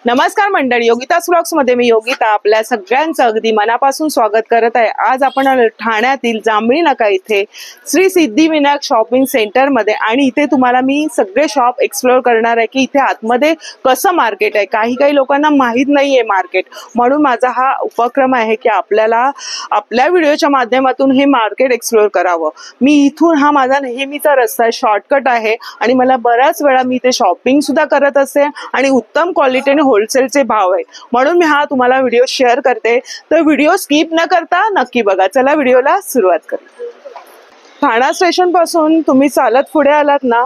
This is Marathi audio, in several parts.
नमस्कार मंडळी, योगितास व्लॉग्स मध्ये मी योगिता आपल्या सगळ्यांचं अगदी मनापासून स्वागत करत आहे। आज आपण ठाण्यातील जांभळी नाका इथे श्री सिद्धिविनायक शॉपिंग सेंटर मध्ये आणि इथे तुम्हाला मी सगळे शॉप एक्सप्लोर करणार आहे की इथे आतमध्ये कसं मार्केट आहे। काही लोकांना माहित नाहीये मार्केट, म्हणून माझा हा उपक्रम आहे की आपल्याला आपल्या व्हिडिओच्या माध्यमातून हे मार्केट एक्सप्लोर करावं। मी इथून हा माझा नेहमीचा रस्ता आहे, शॉर्टकट आहे आणि मला बऱ्याच वेळा मी इथे शॉपिंग सुद्धा करत असते आणि उत्तम क्वालिटीने होलसेलचे भाव आहेत, म्हणून मी हा तुम्हाला व्हिडिओ शेअर करते। तर व्हिडिओ स्किप न करता नक्की बघा। चला व्हिडिओला सुरुवात करू। ठाणा स्टेशन पासून तुम्ही चालत पुढे आलात ना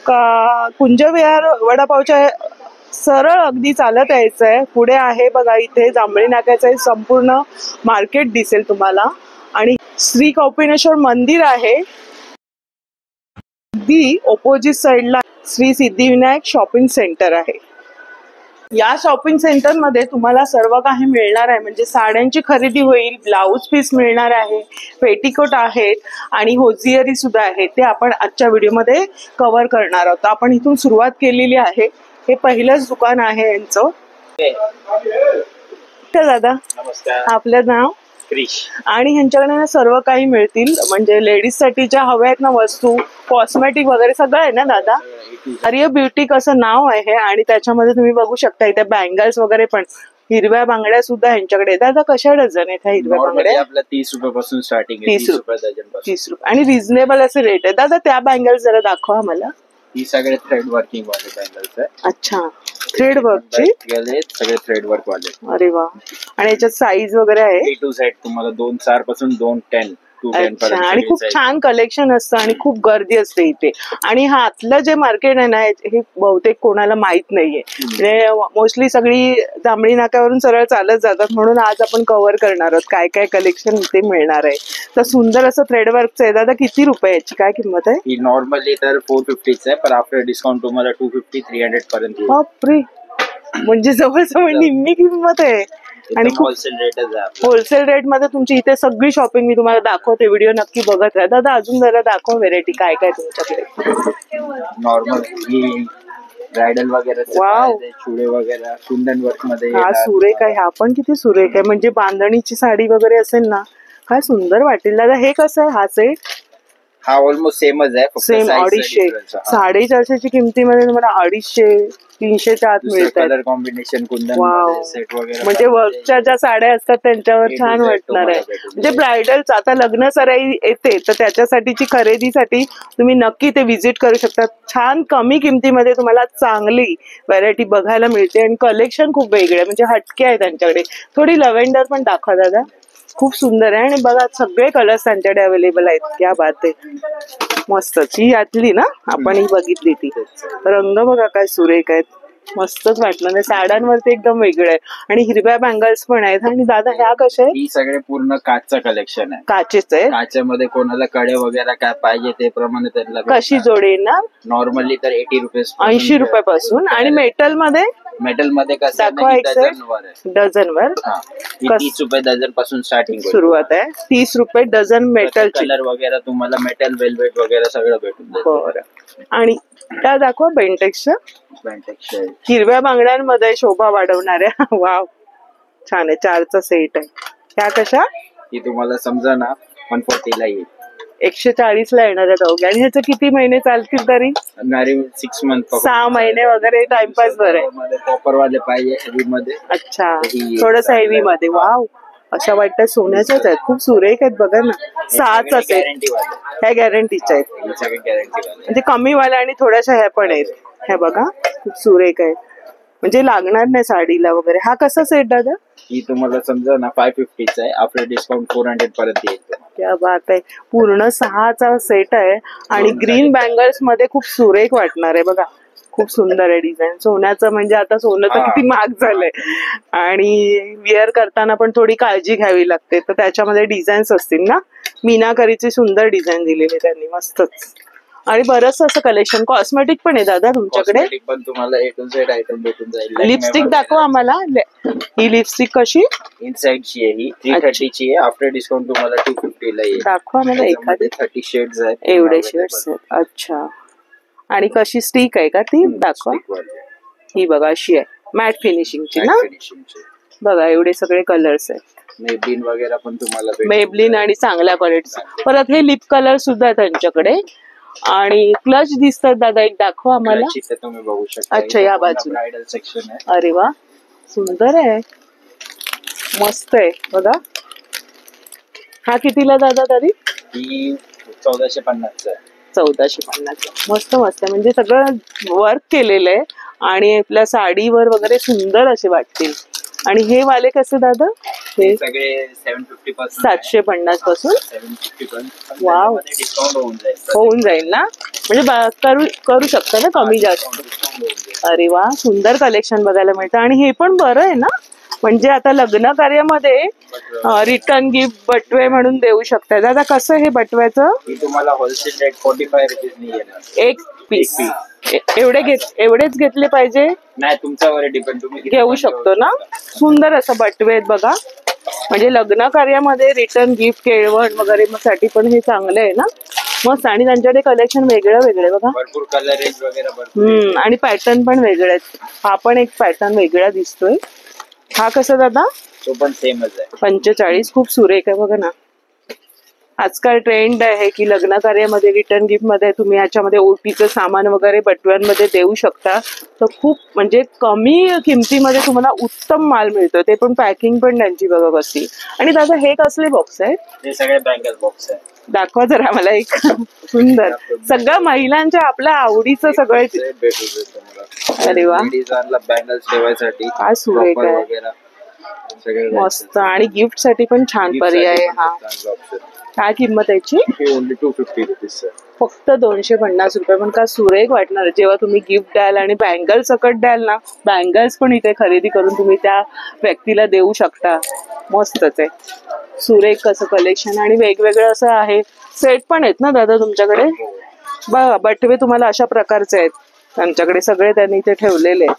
का कुंजविहार वडापावच्या सरळ अगदी चालत यायचं आहे। पुढे आहे बघा इथे जांभळी नाक्याचं संपूर्ण मार्केट दिसेल तुम्हाला आणि श्री कौपिनेश्वर मंदिर आहे। दी ऑपोजिट साइडला श्री सिद्धिविनायक शॉपिंग सेंटर आहे। या शॉपिंग सेंटर मध्ये तुम्हाला सर्व काही मिळणार आहे, म्हणजे साड्यांची खरेदी होईल, ब्लाउज पीस मिळणार आहे, पेटीकोट आहेत आणि होजियरी सुद्धा आहे। ते आपण आजच्या व्हिडिओ मध्ये कव्हर करणार आहोत। आपण इथून सुरुवात केलेली आहे। हे पहिलंच दुकान आहे यांचं। दादा नमस्कार, आपलं नाव? आणि ह्यांच्याकडे सर्व काही मिळतील, म्हणजे लेडीज साठी ज्या हव्या आहेत ना वस्तू, कॉस्मेटिक वगैरे सगळं आहे ना दादा। आर्य ब्युटी असं नाव आहे आणि त्याच्यामध्ये तुम्ही बघू शकता इथे बँगल्स वगैरे पण, हिरव्या बांगड्या सुद्धा ह्यांच्याकडे। दादा कशा डझन आहेत ह्या हिरव्या बांगड्या? आपल्या 30 रुपयापासून स्टार्टिंग आहे, 30 रुपये डझन। 30 रुपये आणि रिझनेबल असे रेट आहे। दादा त्या बँगल्स जरा दाखवा मला। ही सगळे थ्रेड वर्किंग वाले बँगल्स आहे। अच्छा, थ्रेड वर्कची सगळे थ्रेड वर्क वाले। अरे वा, आणि याच्यात साईज वगैरे आहे A to Z तुम्हाला 2.4 पासून 2.10 अच्छा, आणि खूप छान कलेक्शन असतं आणि खूप गर्दी असते इथे। आणि हा आतलं जे मार्केट आहे ना हे बहुतेक कोणाला माहित नाहीये, म्हणजे मोस्टली सगळी जांभळी नाक्यावरून सरळ चालत जातात, म्हणून आज आपण कव्हर करणार आहोत काय काय कलेक्शन इथे मिळणार आहे। तर सुंदर असं थ्रेडवर्कचं आहे। दादा किती रुपये याची काय किंमत आहे? ही नॉर्मली तर 450 आहे, पण आफ्टर डिस्काउंट तुम्हाला 250-300 पर्यंत। बापरे, म्हणजे जवळजवळ निम्मी किंमत आहे आणि होलसेल रेटच आहे। होलसेल रेट मध्ये तुमची इथे सगळी शॉपिंग मी तुम्हाला दाखवते। व्हिडिओ नक्की बघत राहा। दादा अजून जरा दाखव व्हेरायटी काय काय तुमच्याकडे। नॉर्मल ब्रायडल वगैरे चुडे वगैरे कुंदन वर्क मध्ये। हा सुरेख आहे, हा पण किती सुरेख आहे, म्हणजे बांधणीची साडी वगैरे असेल ना काय सुंदर वाटेल। दादा हे कसं आहे हा सेट? हा ऑलमोस्ट सेमच आहे, सेम 250, 450ची किमतीमध्ये तुम्हाला 250-300च्या आत मिळतात। कलर कॉम्बिनेशन कुंदन सेट वगैरे, म्हणजे वर्कच्या ज्या साड्या असतात त्यांच्यावर छान वाटणार आहे। म्हणजे ब्रायडलचं आता लग्न सराई येते तर त्याच्यासाठीची खरेदीसाठी तुम्ही नक्की ते व्हिजिट करू शकता। छान कमी किमतीमध्ये तुम्हाला चांगली व्हरायटी बघायला मिळते आणि कलेक्शन खूप वेगळे म्हणजे हटके आहे त्यांच्याकडे। थोडी लव्हेंडर पण दाखवा दादा, खूप सुंदर आहे आणि बघा सगळे कलर्स त्यांच्याकडे अवेलेबल आहेत। क्या बात आहे, मस्तच। ही यातली ना आपण ही बघितली ती, रंग बघा काय सुरेख आहेत, मस्तच वाटलं ना। साड्यांवरती एकदम वेगळं आहे आणि हिरव्या बँगल्स पण आहेत। आणि दादा ह्या कशा आहे? ही सगळे पूर्ण काचचं कलेक्शन आहे, काचेच आहे। काचेमध्ये कोणाला कडे वगैरे काय पाहिजे ते प्रमाणे त्यांना। कशी जोडी ना? नॉर्मली तर 80 रुपये, 80 रुपयापासून। आणि मेटल मध्ये? मेटल मध्ये कसं डझनवर 30 रुपये डझन पासून स्टार्टिंग सुरुवात आहे। 30 रुपये डझन मेटल। कलर वगैरे तुम्हाला मेटल वेल्वेट वगैरे सगळं भेटून जाईल। बरं, आणि त्या दाखवा बेंटेक्सच्या हिरव्या बांगड्यांमध्ये शोभा वाढवणाऱ्या। वाव, छान आहे। 4चा सेट आहे। ह्या कशा? ही तुम्हाला समजा ना 140 ला येईल, 140 ला येणार आहे दोघे। आणि ह्याचं किती महिने चालतील तरी? 6 मंथ, 6 महिने वगैरे टाइमपास बरं आहे। कॉपर वाले पाहिजे हेवी मध्ये। अच्छा, थोडस हेवी मध्ये। वाव, अशा वाटतं सोन्याच्याच आहेत, खूप सुरेख आहेत बघा ना। 6च असेल, ह्या गॅरंटीच्या आहेत, म्हणजे कमी वाल्या आणि थोड्याशा ह्या पण आहेत। ह्या बघा खूप सुरेख आहे, म्हणजे लागणार नाही साडीला वगैरे। हा कसा सेट दादा? ही तुम्हाला समजा ना 550 आहे, आफ्टर डिस्काउंट 400 पर्यंत येईल। क्या बात आहे, पूर्ण 6चा सेट आहे आणि ग्रीन बँगल्स मध्ये खूप सुरेख वाटणार आहे बघा, खूप सुंदर आहे डिझाईन। सोन्याचं म्हणजे आता सोनं तर किती महाग झालंय आणि विअर करताना पण थोडी काळजी घ्यावी लागते, तर त्याच्यामध्ये डिझाईन्स असतील ना। मीनाकरीची सुंदर डिझाईन दिलेली त्यांनी, मस्तच। आणि बरंच असं कलेक्शन कॉस्मेटिक पण आहे दादा तुमच्याकडे? पण तुम्हाला A to Z आयटम भेटून जाईल। लिपस्टिक दाखवा आम्हाला। ही लिपस्टिक कशी? इनसाइड ची आहे, ही 330 ची आहे, आफ्टर डिस्काउंट तुम्हाला 250 ला येईल। दाखवा मला एखादी। 30 शेड्स आहेत, एवढे शेड्स आहेत। अच्छा, आणि कशी स्टिक आहे का ती? दाखवा। ही बघा अशी आहे, मॅट फिनिशिंगची ना. फिनिशिंगचे बघा एवढे सगळे कलर्स आहेत. मेबलिन वगैरे पण तुम्हाला भेटेल. मेबलिन आणि चांगल्या क्वालिटीचे. परत हे लिप कलर सुद्धा आहे त्यांच्याकडे. आणि क्लच दिसतात दादा, एक दाखवा आम्हाला. Clutch इथे तुम्ही बघू शकता. अच्छा, या बाजूला ब्रायडल सेक्शन आहे. अरे वा, सुंदर आहे, मस्त आहे बघा. हा कितीला दादा तरी? ही 1450 आहे. 1450. मस्त मस्त आहे, म्हणजे सगळं वर्क केलेलं आहे आणि आपल्या साडीवर वगैरे सुंदर असे वाटतील. आणि हे वाले कसे दादा? हे सगळे 750 पासून 750 पासून 750 पर्यंत. वाव. डिस्काउंट होऊन जाईल ना, म्हणजे करू शकता ना कमी जास्त. अरे वा, सुंदर कलेक्शन बघायला मिळतं. आणि हे पण बरं आहे ना, म्हणजे आता लग्न कार्यामध्ये रिटर्न गिफ्ट बटवे म्हणून देऊ शकता. दादा कसं हे बटव्याचं? तुम्हाला होलसेल रेट 45 रुपीज नाही येणार. एक पीस एवढेच घेतले पाहिजे? नाही, तुमच्यावर डिपेंड, तुम्ही घेऊ शकतो ना. सुंदर असं बटवे आहेत बघा, म्हणजे लग्न कार्यामध्ये रिटर्न गिफ्ट केळवण वगैरे साठी पण हे चांगलं आहे ना, मस्त. आणि त्यांच्याकडे कलेक्शन वेगळं वेगळे बघा, भरपूर कलर रेंज वगैरे आणि पॅटर्न पण वेगळे आहेत. हा पण एक पॅटर्न वेगळा दिसतोय. हा कसा दादा? तो पण सेमच आहे. 45. खूप सुरेख आहे बघा ना. आजकाल ट्रेंड आहे की लग्न कार्यामध्ये रिटर्न गिफ्ट मध्ये तुम्ही याच्यामध्ये ओटीचं सामान वगैरे बटव्यांमध्ये देऊ शकता. तर खूप म्हणजे कमी किमतीमध्ये तुम्हाला उत्तम माल मिळतो. ते पण पॅकिंग पण त्यांची बघा कशी. आणि दादा हे कसले बॉक्स आहेत? हे सगळे बँगल बॉक्स आहे. दाखवा जरा मला एक. सुंदर, सगळं महिलांच्या आपल्या आवडीचं सगळं. अरे वा, बँगल्स ठेवायसाठी काय सुरेख आहे, मस्त. आणि गिफ्ट साठी पण छान पर्याय आहे हा. काय किंमत याची? Only 250 rupees. फक्त 250 रुपये. पण का सुरेख वाटणार जेव्हा तुम्ही गिफ्ट द्याल आणि बँगल सकट द्याल ना. बँगल्स पण इथे खरेदी करून तुम्ही त्या व्यक्तीला देऊ शकता. मस्तच आहे, सुरेख असं कलेक्शन. आणि वेगवेगळं असं आहे. सेट पण आहेत ना दादा तुमच्याकडे? बघा बटवे तुम्हाला अशा प्रकारचे आहेत त्यांच्याकडे, सगळे त्यांनी इथे ठेवलेले आहेत.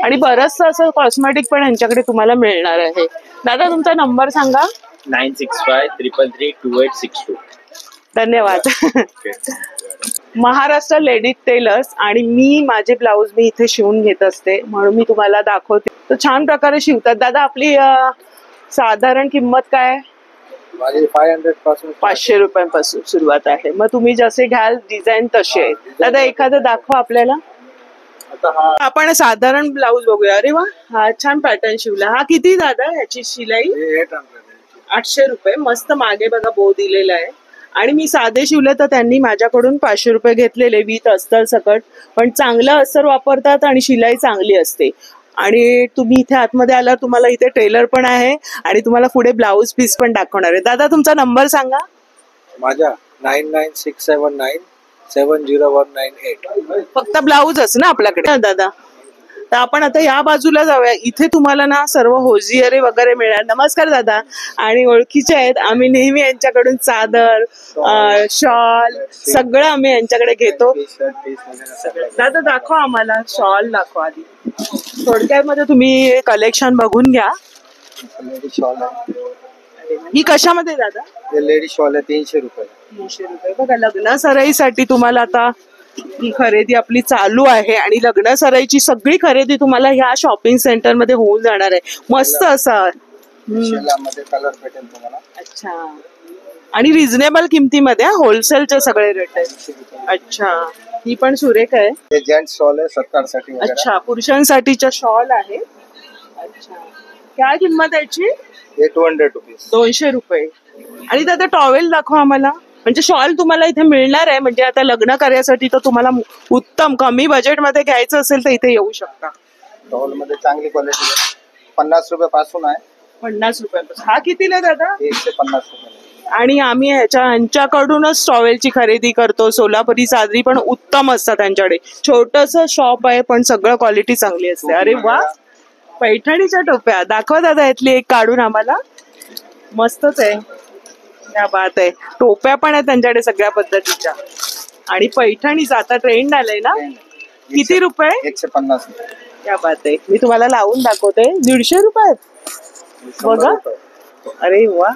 आणि बरंचस असं कॉस्मेटिक पण यांच्याकडे तुम्हाला मिळणार आहे. दादा तुमचा नंबर सांगा. 9653332862. धन्यवाद. Maharashtra ladies tailors. आणि मी माझे ब्लाऊज मी इथे शिवून घेत असते म्हणून मी तुम्हाला दाखवते. तर छान प्रकारे शिवतात. दादा आपली साधारण किंमत काय? 500 पासून 500 रुपयांपासून सुरुवात आहे. मग तुम्ही जसे घ्याल डिझाईन तसे. दादा एखादं दाखवा आपल्याला. आपण साधारण ब्लाऊज बघूया. अरे वा, हा छान पॅटर्न शिवला. हा किती दादा याची शिलाई? 800 रुपये. मस्त. मागे बघा बो दिलेला आहे. आणि मी साधे शिवले तर त्यांनी माझ्याकडून 500 रुपये घेतलेले विथ अस्तर सकट. पण चांगलं अस्तर वापरतात आणि शिलाई चांगली असते. आणि तुम्ही इथे आतमध्ये आल्यावर तुम्हाला इथे टेलर पण आहे आणि तुम्हाला पुढे ब्लाऊज पीस पण दाखवणार आहे. दादा तुमचा नंबर सांगा. माझा 9967970198. फक्त ब्लाऊजच ना आपल्याकडे दादा? तर आपण आता या बाजूला जाऊया. इथे तुम्हाला ना सर्व होजियरे वगैरे मिळणार. नमस्कार दादा. आणि ओळखीचे आहेत, आम्ही नेहमी यांच्याकडून चादर शॉल सगळं आम्ही यांच्याकडे घेतो. दादा दाखवा आम्हाला, शॉल दाखवा आधी. थोडक्यामध्ये तुम्ही कलेक्शन बघून घ्या. लेडी शॉल आहे. ही कशामध्ये दादा? लेडी शॉल आहे 300 रुपये. 300 रुपये. बघा लग्न सराईसाठी तुम्हाला आता ही खरेदी आपली चालू आहे. आणि लग्न सराईची सगळी खरेदी तुम्हाला ह्या शॉपिंग सेंटर मध्ये होऊन जाणार आहे. मस्त असं कलर भेटेल तुम्हाला. अच्छा. आणि रिझनेबल किमतीमध्ये होलसेलचे सगळे रेट आहेत. अच्छा, ही पण सुरेख आहे. हे जेंट्स शॉल आहे 70 साठी. अच्छा, पुरुषांसाठीच्या शॉल आहे. अच्छा, काय किंमत याची? हे 200 रुपीज. 200 रुपये. आणि दादा टॉवेल दाखवा आम्हाला. म्हणजे शॉल तुम्हाला इथे मिळणार आहे. म्हणजे आता लग्न कार्यासाठी तर तुम्हाला उत्तम कमी बजेटमध्ये घ्यायचं असेल तर इथे येऊ शकता. टॉवेल मध्ये चांगली क्वालिटी आहे. 50 रुपये पासून आहे. 50 रुपयापासून. हा कितीला दादा? 150 रुपये. आणि आम्ही यांच्याकडूनच टॉवेलची खरेदी करतो. सोलापुरी चादरी पण उत्तम असतात त्यांच्याकडे. छोटस शॉप आहे पण सगळं क्वालिटी चांगली असते. अरे वा, पैठणीच्या टोप्या दाखवा दादा. यातली एक काढून आम्हाला. मस्तच आहे, क्या बात आहे. टोप्या पण आहेत त्यांच्याकडे सगळ्या पद्धतीच्या. आणि पैठणीचा आता ट्रेंड आलाय ना. किती रुपये? 150 रुपये. क्या बात आहे. मी तुम्हाला लावून दाखवते. 150 रुपये बघा. अरे वा,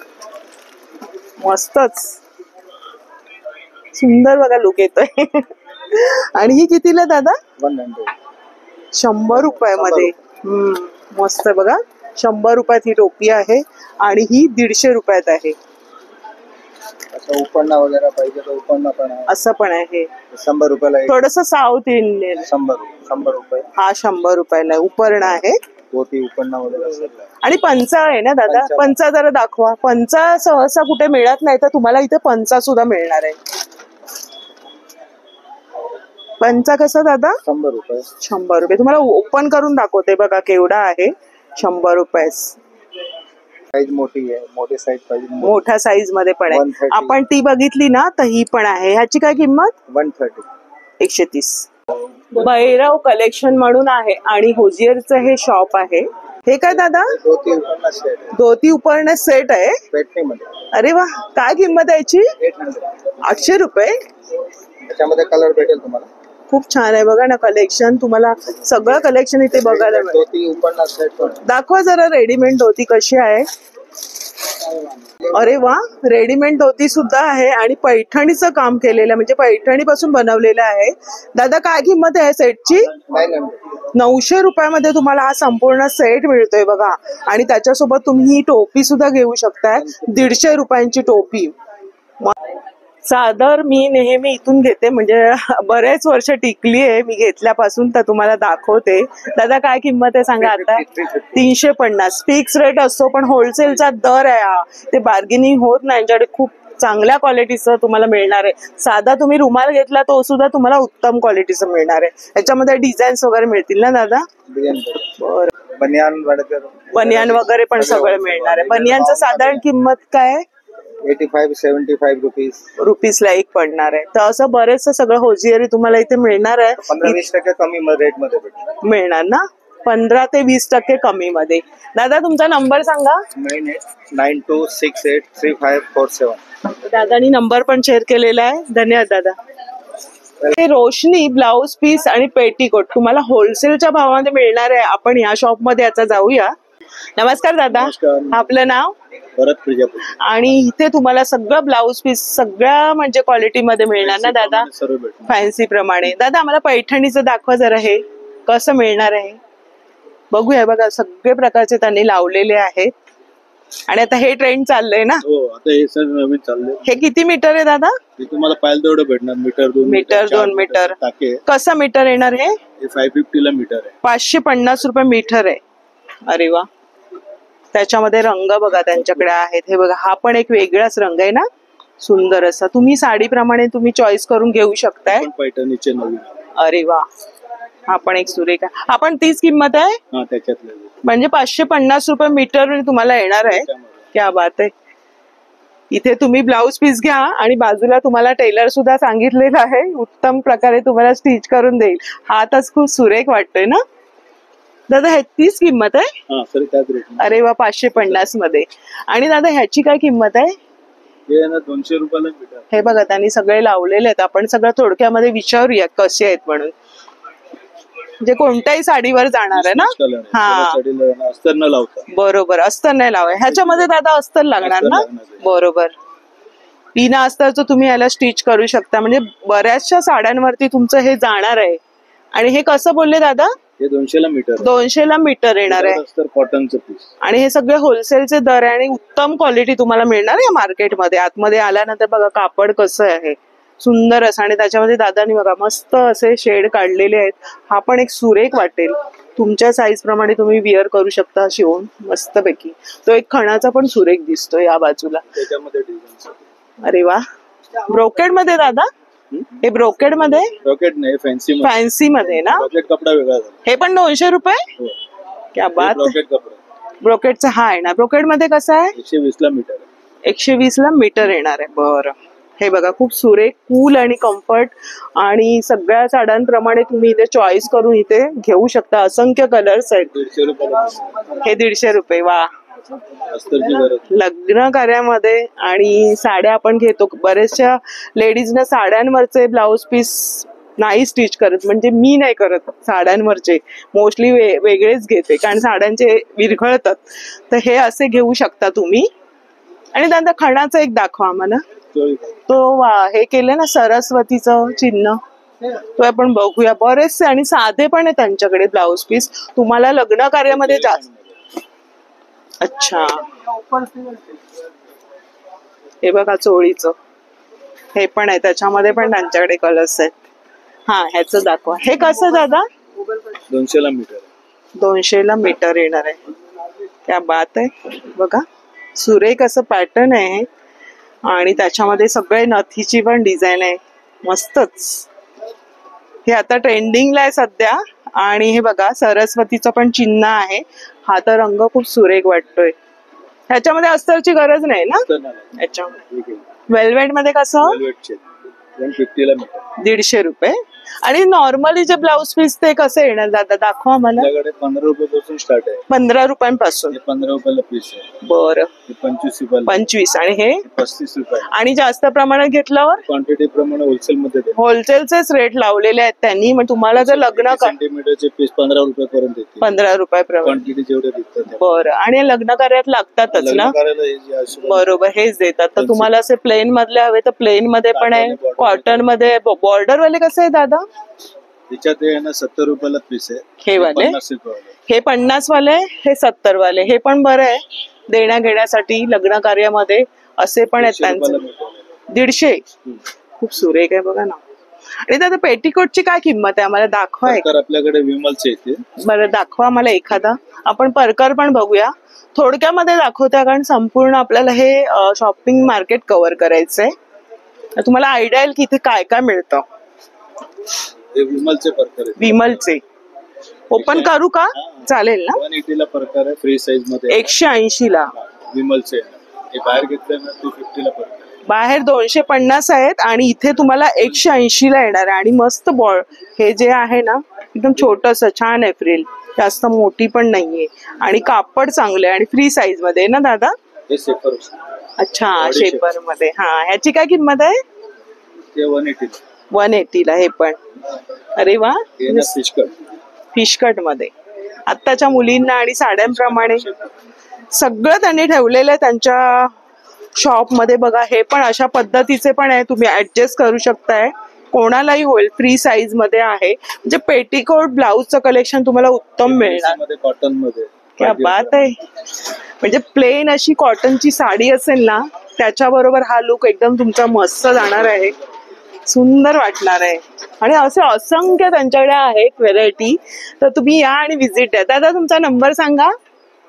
मस्तच सुंदर बघा लुक येतोय. आणि ही कितीला दादा? 100. 100 रुपयामध्ये. मस्त आहे बघा, 100 रुपयात ही टोपी आहे आणि ही 150 रुपयात आहे. असं उपरणा वगैरे पाहिजे तर उपरणा पण आहे. असं पण आहे. 100 रुपयाला एक. थोडस साऊथ इंडियन. 100 रुपये. हा 100 रुपयाला उपरणा आहे. धोती उपरणा वगैरे असेल. आणि पंचा आहे ना दादा, पंचा. पंचा जरा दाखवा. पंचा सहसा कुठे मिळत नाही, तर तुम्हाला इथे पंचा सुद्धा मिळणार आहे. पंचा कसा दादा? 100 रुपये. 100 रुपये. तुम्हाला ओपन करून दाखवते बघा केवढा आहे. 100 रुपये. साईज मोठी आहे, मोठी साईज पाहिजे. मोठ्या साईज मध्ये पण आहे. 130. आपण ती बघितली ना, तर ही पण आहे. ह्याची काय किंमत? 130. 130. भैरव कलेक्शन म्हणून आहे आणि होजियरचं हे शॉप आहे. हे काय दादा? धोती उपरणा सेट. धोती उपरणा सेट आहे. पेटणीमध्ये. अरे वा, काय किंमत आहे याची? 800. 800 रुपये. त्याच्यामध्ये कलर भेटेल तुम्हाला. खूप छान आहे बघा ना कलेक्शन. तुम्हाला सगळं कलेक्शन इथे बघायला मिळेल. धोती उपरणा सेट पण. दाखवा जरा रेडीमेड धोती कशी आहे. अरे वा, रेडीमेड धोती सुद्धा आहे आणि पैठणीचं काम केलेलं, म्हणजे पैठणी पासून बनवलेलं आहे. दादा काय किंमत आहे सेटची? 900. 900 रुपयामध्ये तुम्हाला हा संपूर्ण सेट मिळतोय बघा. आणि त्याच्यासोबत तुम्ही ही टोपी सुद्धा घेऊ शकताय. 150 रुपयांची टोपी. चादर मी नेहमी इथून घेते, म्हणजे बरेच वर्ष टिकली आहे मी घेतल्यापासून, तर तुम्हाला दाखवते. दादा काय किंमत आहे सांगा आता? 350. फिक्स रेट असतो, पण होलसेलचा दर आहे हा. ते बार्गेनिंग होत नाही. यांच्याकडे खूप चांगल्या क्वालिटीचं तुम्हाला मिळणार आहे. साधा तुम्ही रुमाल घेतला तो सुद्धा तुम्हाला उत्तम क्वालिटीचं मिळणार आहे. याच्यामध्ये डिझाईन्स वगैरे मिळतील ना दादा? बरं. बनियान वगैरे पण सगळं मिळणार आहे. बनियानचं साधारण किंमत काय आहे? 85-75 रुपीजला एक पडणार आहे. तर असं बरेचसं सगळं होजियरी तुम्हाला इथे मिळणार आहे. 15-20% कमी रेट मध्ये भेटेल. मिळणार ना? 15 ते 20% कमी मध्ये. दादा तुमचा नंबर सांगा. 92683547. दादानी नंबर पण शेअर केलेला आहे. धन्यवाद दादा. हे रोशनी ब्लाउज पीस आणि पेटीकोट तुम्हाला होलसेलच्या भावामध्ये मिळणार आहे. आपण या शॉप मध्ये आता जाऊया. नमस्कार दादा. नमस्कार. आपलं नाव? परत प्रजापती. आणि इथे तुम्हाला सगळं ब्लाउज पीस सगळ्या म्हणजे क्वालिटी मध्ये मिळणार ना दादा? फॅन्सी प्रमाणे. दादा आम्हाला पैठणीचं दाखवा जरा, हे कसं मिळणार आहे बघूया. बघा सगळे प्रकारचे त्यांनी लावलेले आहेत. आणि आता हे ट्रेंड चाललंय ना? हो, आता हे सर नवीन चाललंय. हे किती मीटर आहे दादा? हे तुम्हाला पाहिलं तेवढं भेटणार. Metre 2 metre. कसं मीटर येणार हे? 550 ला मीटर आहे. 550 रुपये मीटर आहे. अरे वा. त्याच्यामध्ये रंग बघा त्यांच्याकडे आहेत. हे बघा, हा पण एक वेगळाच रंग आहे ना, सुंदर असा. तुम्ही साडीप्रमाणे तुम्ही चॉईस करून घेऊ शकताय. पैठणीचे नवीन. अरे वा, हा पण एक सुरेख आहे. हा पण तीच किंमत आहे त्याच्यातलं, म्हणजे 550 रुपये मीटर तुम्हाला येणार आहे. क्या बात आहे. इथे तुम्ही ब्लाउज पीस घ्या आणि बाजूला तुम्हाला टेलर सुद्धा सांगितलेलं आहे, उत्तम प्रकारे तुम्हाला स्टिच करून देईल. हा आताच खूप सुरेख वाटतोय ना दादा? ह्याची तीच किंमत आहे? अरे वा, 550 मध्ये. आणि दादा ह्याची काय किंमत आहे? 200 रुपयाला मीटर. हे बघा त्यांनी सगळे लावलेले आहेत. आपण सगळं थोडक्यामध्ये विचारूया कसे आहेत म्हणून. म्हणजे कोणत्याही साडीवर जाणार आहे ना? हा अस्तर न लावता. बरोबर, अस्तर नाही लावाय. ह्याच्यामध्ये दादा अस्तर लागणार ना? बरोबर. बिना अस्तरचं तुम्ही याला स्टिच करू शकता. म्हणजे बऱ्याचशा साड्यांवरती तुमचं हे जाणार आहे. आणि हे कसं बोलले दादा? हे 200 ला मीटर. 200 ला मीटर येणार आहे. कॉटनचं पीस. आणि हे सगळे होलसेलचे दर आहे आणि उत्तम क्वालिटी तुम्हाला मिळणार आहे मार्केटमध्ये. आतमध्ये आल्यानंतर बघा कापड कसं आहे, सुंदर असं. आणि त्याच्यामध्ये दादानी बघा मस्त असे शेड काढलेले आहेत. हा पण एक सुरेख वाटेल. तुमच्या साईज प्रमाणे तुम्ही विअर करू शकता शिवून मस्तपैकी. तो एक खणाचा पण सुरेख दिसतो या बाजूला. त्याच्यामध्ये डिझाईन. अरे वा. ब्रोकेड मध्ये दादा? हे ब्रोकेड मध्ये? ब्रोकेड नाही, फॅन्सी. फॅन्सी मध्ये ना? ब्रोकेड कपडा वेगळा. हे पण 200 रुपये? क्या बात. ब्रोकेड कपडा. ब्रोकेडचा हा आहे ना? ब्रोकेड मध्ये कसं आहे? 120 ला मीटर. 120 ला मीटर येणार आहे. बरं. हे बघा खूप सुरेख, कूल आणि कम्फर्ट. आणि सगळ्या साड्यांप्रमाणे तुम्ही इथे चॉईस करून इथे घेऊ शकता. असंख्य कलर्स आहेत. 150 रुपये. हे 150 रुपये. वा. लग्न कार्यामध्ये आणि साड्या आपण घेतो. बऱ्याचशा लेडीजना साड्यांवरचे ब्लाउज पीस नाही स्टिच करत, म्हणजे मी नाही करत साड्यांवरचे. मोस्टली वेगळेच घेते कारण साड्यांचे विरघळतात. तर हे असे घेऊ शकता तुम्ही. आणि दादा खणाचं एक दाखवा आम्हाला. तो हे केलं ना सरस्वतीचं चिन्ह, तो आपण बघूया. बरेचसे आणि साधे पण आहे त्यांच्याकडे ब्लाउज पीस. तुम्हाला लग्न कार्यामध्ये जास्त. अच्छा, हे बघा चोळीचं हे पण आहे, त्याच्यामध्ये पण त्यांच्याकडे कलर्स आहेत. हा, ह्याचं दाखवा. हे कसं दादा? 200 मीटर. 200 मीटर येणार आहे. क्या बात आहे. बघा सुरेख असं पॅटर्न आहे आणि त्याच्यामध्ये सगळे नथीची पण डिझाईन आहे. मस्तच. हे आता ट्रेंडिंगला आहे सध्या. आणि हे बघा सरस्वतीचं पण चिन्ह आहे. हा तर रंग खूप सुरेख वाटतोय. ह्याच्यामध्ये अस्तरची गरज नाही ना? याच्यामध्ये वेल्वेट मध्ये कसं? 150 मीटर. 150 रुपये. आणि नॉर्मली जे ब्लाउज पीस ते कसं येणार दादा? दाखवा मला. 15 रुपयापासून स्टार्ट आहे. 15 रुपयांपासून. 15 रुपयाला पीस आहे. बरं. 25 रुपयाला. 25. आणि हे 35 रुपये. आणि जास्त प्रमाणात घेतल्यावर? क्वांटिटी प्रमाणे होलसेल मध्ये देतो. होलसेलचेच रेट लावलेले आहेत त्यांनी. मग तुम्हाला जर लग्न सेंटीमीटरचे पीस 15 रुपयापर्यंत येते. 15 रुपयापर्यंत. क्वांटिटी जेवढे देतात. बरं. आणि लग्न कार्यात लागतातच ना? बरोबर, हेच देतात. तर तुम्हाला असे प्लेन मधले हवे तर प्लेन मध्ये पण आहे, कॉटन मध्ये. बॉर्डर वाले कसे आहे दादा? त्याच्यात आहे ना 70 रुपयाला पीस आहे. हे वाले 50 रुपयाला. हे 50 वाले, हे 70 वाले. हे पण बरं आहे देण्या घेण्यासाठी लग्न कार्यामध्ये. असे पण आहेत त्यांचे. 150. खूप सुरेख आहे बघा ना. आणि दादा पेटीकोटची काय किंमत आहे? आम्हाला दाखवा. आपल्याकडे विमलचे येते. बरं, दाखवा मला एखादा. आपण परकर पण बघूया. थोडक्यामध्ये दाखवत्या, कारण संपूर्ण आपल्याला हे शॉपिंग मार्केट कव्हर करायचंय. तुम्हाला आयडिया येईल की इथे काय काय मिळतं. विमलचे प्रकार आहेत. विमलचे ओपन करू का? चालेल ना? 180 ला प्रकार आहे, फ्री साईज मध्ये. 180 ला विमलचे. हे बाहेर घेतलं ना 250 ला प्रकार. बाहेर 250 आहेत आणि इथे तुम्हाला 180 ला येणार आहे. आणि मस्त बॉल हे जे आहे ना एकदम छोटस छान आहे. फ्रिल जास्त मोठी पण नाहीये आणि कापड चांगले आणि फ्री साईज मध्ये ना दादा? हे शेपर. अच्छा, शेपर मध्ये. हा, ह्याची काय किंमत आहे? ते 180. 180 ला. हे पण अरे वा. फिश कट मध्ये आत्ताच्या मुलींना आणि साड्यांप्रमाणे सगळं त्यांनी ठेवलेलं आहे त्यांच्या शॉप मध्ये. बघा हे पण अशा पद्धतीचे पण आहे, तुम्ही ऍडजस्ट करू शकताय. कोणालाही होईल. फ्री साईज मध्ये आहे. म्हणजे पेटीकोट ब्लाउजचं कलेक्शन तुम्हाला उत्तम मिळणार. कॉटन मध्ये. क्या बात आहे. म्हणजे प्लेन अशी कॉटनची साडी असेल ना त्याच्याबरोबर हा लुक एकदम तुमचा मस्त जाणार आहे. सुंदर वाटणार आहे. आणि असे असंख्य त्यांच्याकडे आहेत व्हेरायटी. तर तुम्ही या आणि व्हिजिट द्या. दादा तुमचा नंबर सांगा.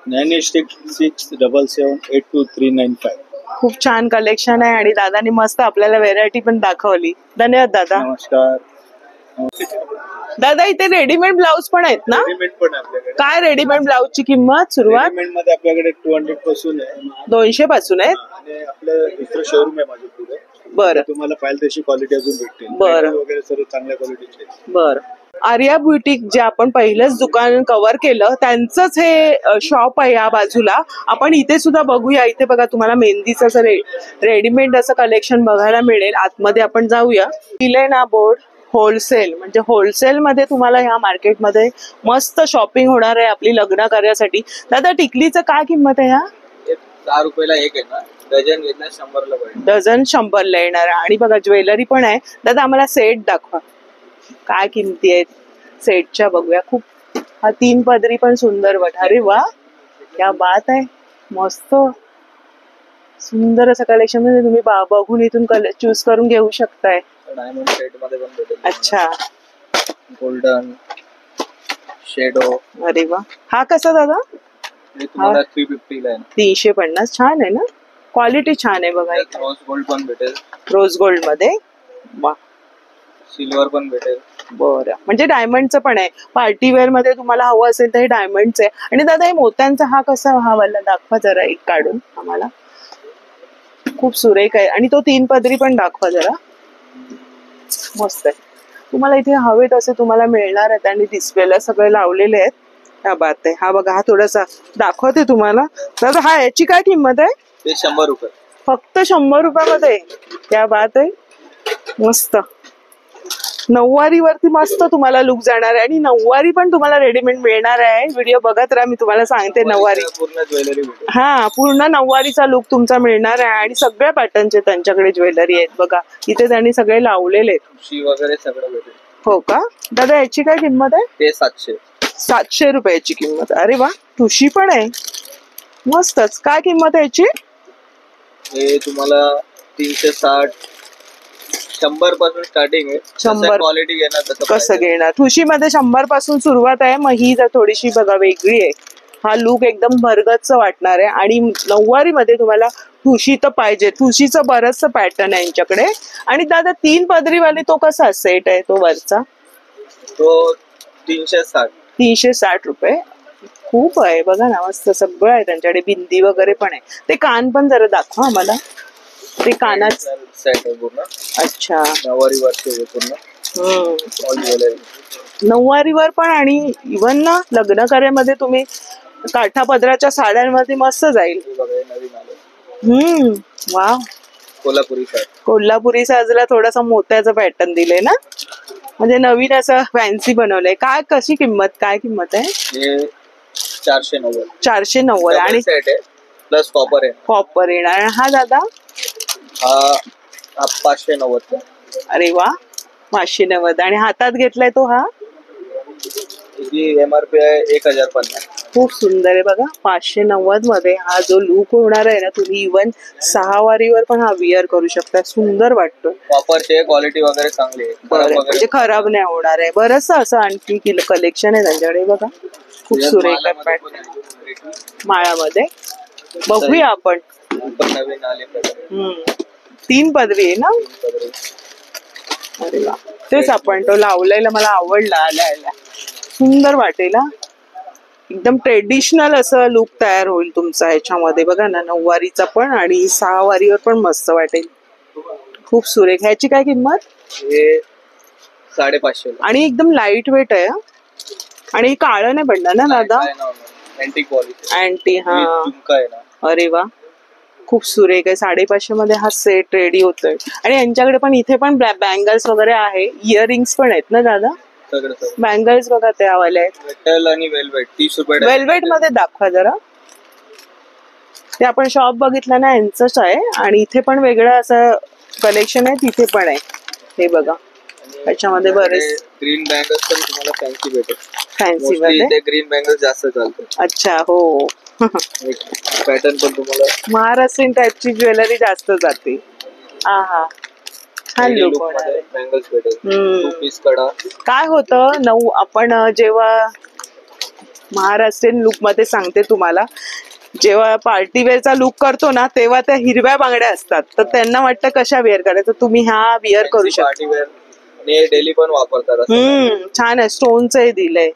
9867782395. खूप छान कलेक्शन आहे आणि दादानी मस्त आपल्याला व्हेरायटी पण दाखवली. धन्यवाद दादा. नमस्कार. दादा इथे रेडीमेड ब्लाउज पण आहेत ना? रेडीमेड पण आपल्याकडे. काय रेडीमेड ब्लाउजची किंमत सुरुवात? रेडीमेड मध्ये आपल्याकडे 200 पासून आहे. 200 पासून आहे. आणि आपलं दुसरं शोरूम आहे माझ्या पुढे. बरं. तुम्हाला पाहिजे तशी क्वालिटी अजून भेटते. बरं. वगैरे सर्व चांगल्या क्वालिटीचे. बरं. आर्या ब्युटिक जे आपण पहिलंच दुकान कव्हर केलं त्यांचंच हे शॉप आहे या बाजूला. आपण इथे सुद्धा बघूया. इथे बघा तुम्हाला मेहंदीचं असं रेडीमेड असं कलेक्शन बघायला मिळेल. आतमध्ये आपण जाऊया. दिलंय ना बोर्ड होलसेल. म्हणजे होलसेल मध्ये तुम्हाला ह्या मार्केटमध्ये मस्त शॉपिंग होणार आहे आपली लग्न कार्यासाठी. दादा टिकलीचं काय किंमत आहे? ह्या 10 रुपयाला एक आहे ना. डझन घेतला 100 ला पडेल. डझन 100 ला येणार. आणि बघा ज्वेलरी पण आहे. दादा आम्हाला सेट दाखवा. काय किमती आहेत सेटच्या बघूया. खूप हा 3 पदरी पण सुंदर वाट. अरे वा, क्या बात आहे. मस्त सुंदर असं कलेक्शन. म्हणजे तुम्ही बघून इथून चूज करून घेऊ शकताय. डायमंड सेट मध्ये पण भेटेल. अच्छा, गोल्डन शेडो. अरे वा. हा कसा दादा? हे तुम्हाला 350 ला आहे. 350. छान आहे ना, क्वालिटी छान आहे बघा. रोज गोल्ड पण भेटेल. रोज गोल्ड मध्ये. वा. सिल्वर पण भेटेल. बरं. म्हणजे डायमंडचं पण आहे. पार्टीवेअर मध्ये तुम्हाला हवं असेल तर हे डायमंडचं आहे. आणि दादा हे मोत्यांचा हा कसा? हा वाला दाखवा जरा एक काढून आम्हाला. खूप सुरेख आहे. आणि तो 3 पदरी पण दाखवा जरा. मस्त आहे. तुम्हाला इथे हवे तसे तुम्हाला मिळणार आहेत आणि डिस्प्लेला सगळे लावलेले आहेत. क्या बात आहे. हा बघा हा थोडासा दाखवते तुम्हाला. दादा हा याची काय किंमत आहे? ते 100 रुपये. फक्त 100 रुपयामध्ये. क्या बात आहे. मस्त. नऊवारीवरती मस्त तुम्हाला लुक जाणार आहे आणि नऊवारी पण तुम्हाला रेडीमेड मिळणार आहे. व्हिडिओ बघत राहा, मी तुम्हाला सांगते नऊवारी. पूर्ण ज्वेलरी भेटेल. हा, पूर्ण नऊवारीचा लुक तुमचा मिळणार आहे आणि सगळ्या पॅटर्नचे त्यांच्याकडे ज्वेलरी आहेत. बघा इथे त्यांनी सगळे लावलेले आहेत. ठुशी वगैरे सगळं भेटेल. हो का दादा, याची काय किंमत आहे? ते 700. 700 रुपयाची किंमत. अरे वा, ठुशी पण आहे, मस्तच. काय किंमत आहे याची? हे तुम्हाला 360 100 पासून स्टार्टिंग आहे. 100 क्वालिटी घेणार तसं कसं घेणार? ठुशी मध्ये 100 पासून सुरुवात आहे. मग ही जर थोडीशी बघा वेगळी आहे. हा लुक एकदम भरगच्च वाटणार आहे आणि नऊवारी मध्ये तुम्हाला ठुशी तर पाहिजे. ठुशीचं बरंचसं पॅटर्न आहे यांच्याकडे. आणि दादा 3 पदरीवाले तो कसा सेट आहे तो वरचा? तो 360. 360 रुपये. खूप आहे बघा ना, मस्त सगळं आहे त्यांच्याकडे. बिंदी वगैरे पण आहे. ते कान पण जरा दाखवा आम्हाला. ते कानाच सेट आहे पूर्ण. अच्छा, नऊवारी वरचे पूर्ण ऑल ज्वेलरी. नऊवारीवर पण आणि इव्हन ना लग्न कार्यामध्ये तुम्ही काठा पदराच्या साड्यांमध्ये मस्त जाईल. हे बघा, हे नवीन आलं वा, कोल्हापुरी साडी. कोल्हापुरी साजला थोडासा मोत्याचं पॅटर्न दिले ना, म्हणजे नवीन असं फॅन्सी बनवलंय. काय कशी किंमत, काय किंमत आहे? हे 490. 490 आणि सेट आहे प्लस कॉपर आहे. कॉपर येणार. हा दादा हा 590. अरे वा, 590. आणि हातात घेतलाय तो हा MRP आहे 1050. खूप सुंदर आहे बघा. 590 मध्ये हा जो लुक होणार आहे ना, तुम्ही इव्हन 6 वारीवर पण हा विअर करू शकता. सुंदर वाटतो. कॉपरचे क्वालिटी वगैरे चांगली आहे. बरं, म्हणजे खराब नाही होणार आहे. बरंच असं आणखी कलेक्शन आहे त्यांच्याकडे बघा. खूप सुरेख पॅटर्न माळामध्ये. बघूया आपण. पण नवीन आले 3 पदरी आहे ना. अरे वा, तेच आपण तो लावलेला मला आवडला. आल्या सुंदर वाटेल. एकदम ट्रेडिशनल असं लुक तयार होईल तुमचा ह्याच्यामध्ये. बघा ना, नऊवारीचा पण आणि 6 वारीवर पण मस्त वाटेल. खूप सुरेख. ह्याची काय किंमत? हे 550. आणि एकदम लाईट वेट आहे आणि काळं नाही पडणार ना दादा? Anti quality. अँटी. हा, झुमका आहे ना. अरे वा, खूप सुरेख आहे. 550 मध्ये हा सेट रेडी होतोय. आणि यांच्याकडे पण इथे पण बँगल्स वगैरे आहे. इयरिंग्स पण आहेत ना दादा? सगळं बँगल्स बघा ते आवाले आहेत. मेटल आणि वेल्वेट 30 रुपये. वेल्वेट मध्ये दाखवा जरा. ते आपण शॉप बघितलं ना, यांचंच आहे. आणि इथे पण वेगळं असं कलेक्शन आहे. तिथे पण आहे. हे बघा, त्याच्यामध्ये बरेच ग्रीन बँगल्स पण तुम्हाला फॅन्सी भेटेल. फॅन्सी मध्ये ग्रीन बँगल्स जास्त चालतात. अच्छा, हो. पॅटर्न पण तुम्हाला महाराष्ट्रीयन टाईपची ज्वेलरी जास्त जाते. हा, छान लुक होणार आहे. बँगल्स भेटेल. 2 पीस कडा. काय होतं आपण जेव्हा महाराष्ट्रीयन लुक मध्ये सांगते तुम्हाला, जेव्हा पार्टीवेअरचा लुक करतो ना, तेव्हा त्या हिरव्या बांगड्या असतात. तर त्यांना वाटतं कशा वेअर करायचं. तुम्ही ह्या विअर करू शकता. पार्टीवेअर आणि डेली पण वापरतात. छान आहे. स्टोनचं दिलंय.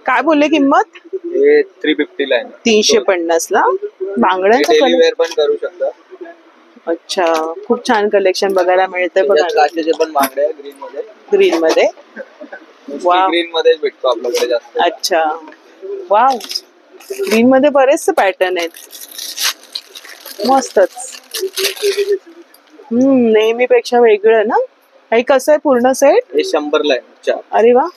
काय बोलले किंमत? हे 350 ला आहे. 350 ला बांगड्यांचं डेली वेअर पण करू शकता. अच्छा, खूप छान कलेक्शन बघायला मिळतंय बघा. काचेचे पण बांगड्या ग्रीन मध्ये. ग्रीन मध्ये. वाव. ग्रीन मध्ये भेटतो आपल्याकडे जास्त. अच्छा, वाव. ग्रीन मध्ये बरेचसे पॅटर्न आहेत. मस्तच. नेहमीपेक्षा वेगळं ना. हे कसं आहे पूर्ण सेट? हे 100 ला आहे 4. अरे वा,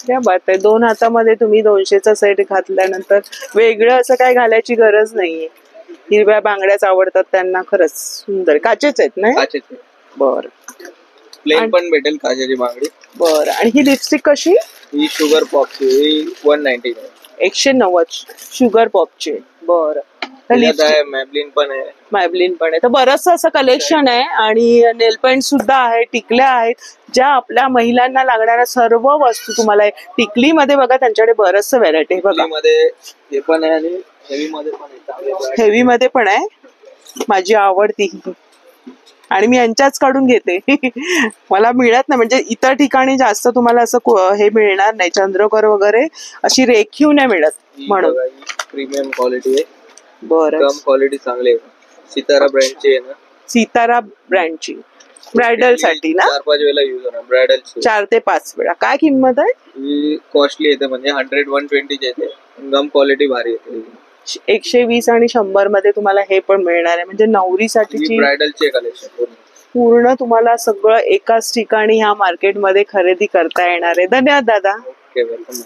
क्या बात आहे. 2 हातामध्ये तुम्ही 200चा सेट घातल्यानंतर वेगळं असं काय घालायची गरज नाहीये. हिरव्या बांगड्याच आवडतात त्यांना. खरंच सुंदर. काचेच आहेत ना? काचेचे. बर. प्लेन पण भेटेल काचेची बांगडी. बर. आणि ही लिपस्टिक कशी? ही शुगर पॉपची. ही 190 आहे. 190 शुगर पॉपची. बर. मॅबलिन पण आहे. मॅबलिन पण आहे. तर बरंच असं कलेक्शन आहे. आणि नेल पेंट सुद्धा आहे. टिकल्या आहेत. ज्या आपल्या महिलांना लागणाऱ्या सर्व वस्तू तुम्हाला टिकलीमध्ये बघा त्यांच्याकडे बरंचसं व्हरायटी बघा. हे पण आहे आणि हेवी मध्ये पण आहे. हेवी मध्ये पण आहे. माझी आवडती. आणि मी यांच्याच काढून घेते. मला मिळत नाही, म्हणजे इतर ठिकाणी जास्त तुम्हाला असं हे मिळणार नाही. चंद्रकोर वगैरे अशी रेखीव नाही मिळत म्हणून. प्रीमियम क्वालिटी आहे. बरं. कम क्वालिटी चांगली आहे. सितारा ब्रँडची आहे ना. सितारा ब्रँडची. ब्रायडल साठी ना. 4-5 वेळा युज होणार ब्रायडल. 4 ते 5 वेळा. काय किंमत आहे? ही कॉस्टली येते, म्हणजे 100-120 येते. गम क्वालिटी भारी येते. 120 आणि 100 मध्ये तुम्हाला हे पण मिळणार आहे. म्हणजे नवरीसाठीची ब्रायडलचे कलेक्शन. पूर्ण तुम्हाला सगळं एकाच ठिकाणी ह्या मार्केटमध्ये खरेदी करता येणार आहे. धन्यवाद दादा. Okay, welcome.